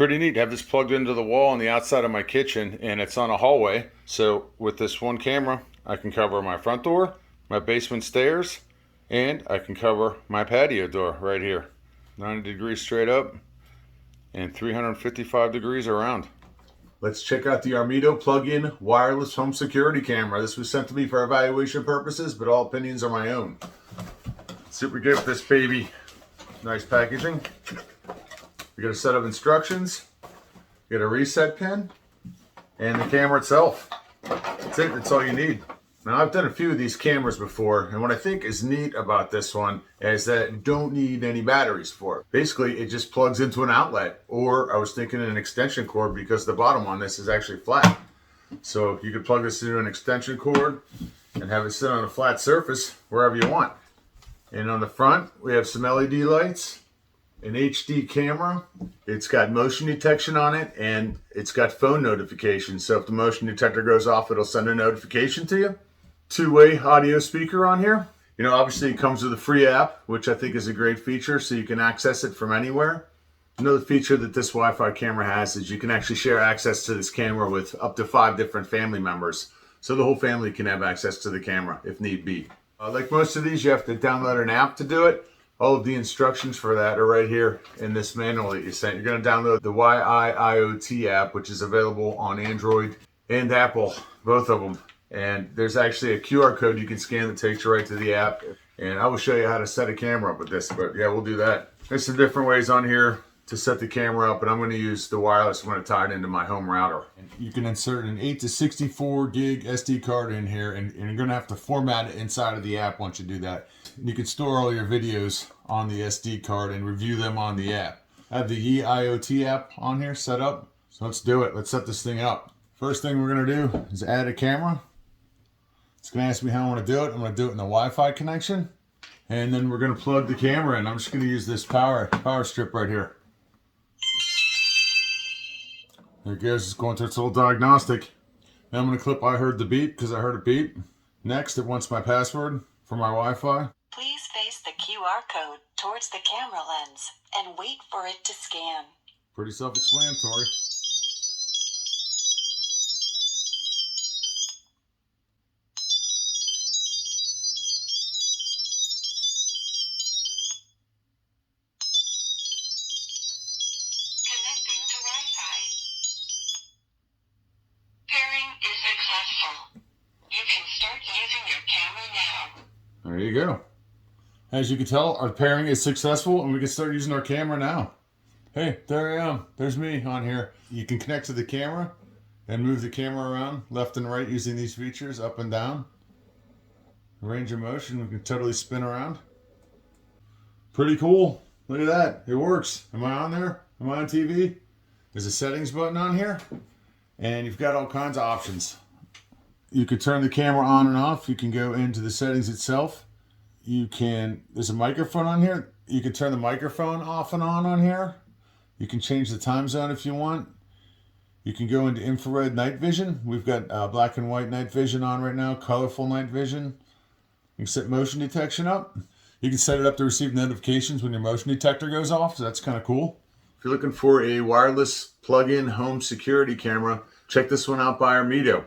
Pretty neat. I have this plugged into the wall on the outside of my kitchen, and it's on a hallway. So with this one camera, I can cover my front door, my basement stairs, and I can cover my patio door right here. 90 degrees straight up and 355 degrees around. Let's check out the Armito plug-in wireless home security camera. This was sent to me for evaluation purposes, but all opinions are my own. Super gift, this baby. Nice packaging. We got a set of instructions. You got a reset pin and the camera itself. That's it. That's all you need. Now, I've done a few of these cameras before, and what I think is neat about this one is that you don't need any batteries for it. Basically, it just plugs into an outlet, or I was thinking an extension cord because the bottom on this is actually flat. So you could plug this into an extension cord and have it sit on a flat surface wherever you want. And on the front, we have some LED lights, an HD camera. It's got motion detection on it, and it's got phone notifications. So if the motion detector goes off, it'll send a notification to you. Two-way audio speaker on here. You know, obviously it comes with a free app, which I think is a great feature, so you can access it from anywhere. Another feature that this Wi-Fi camera has is you can actually share access to this camera with up to 5 different family members. So the whole family can have access to the camera if need be. Like most of these, you have to download an app to do it. All of the instructions for that are right here in this manual that you sent. You're going to download the YIIoT app, which is available on Android and Apple, both of them. And there's actually a QR code you can scan that takes you right to the app. And I will show you how to set a camera up with this, but yeah, we'll do that. There's some different ways on here to set the camera up, and I'm going to use the wireless. I'm going to tie it into my home router. And you can insert an 8 to 64 gig SD card in here, and you're going to have to format it inside of the app once you do that. You can store all your videos on the SD card and review them on the app. I have the YIIoT app on here set up, so let's do it. Let's set this thing up. First thing we're going to do is add a camera. It's going to ask me how I want to do it. I'm going to do it in the Wi-Fi connection, and then we're going to plug the camera in. I'm just going to use this power strip right here. There it goes. It's going through its little diagnostic. Now I'm going to clip I heard the beep because I heard a beep. Next, it wants my password for my Wi-Fi. Please face the QR code towards the camera lens and wait for it to scan. Pretty self-explanatory. Connecting to Wi-Fi. Pairing is successful. You can start using your camera now. There you go. As you can tell, our pairing is successful and we can start using our camera now. Hey, there I am. There's me on here. You can connect to the camera and move the camera around left and right using these features, up and down. Range of motion, we can totally spin around. Pretty cool. Look at that. It works. Am I on there? Am I on TV? There's a settings button on here, and you've got all kinds of options. You can turn the camera on and off. You can go into the settings itself. There's a microphone on here. You can turn the microphone off and on here. You can change the time zone if you want. You can go into infrared night vision. We've got black and white night vision on right now, colorful night vision. You can set motion detection up. You can set it up to receive notifications when your motion detector goes off, so that's kind of cool. If you're looking for a wireless plug-in home security camera, check this one out by Armito.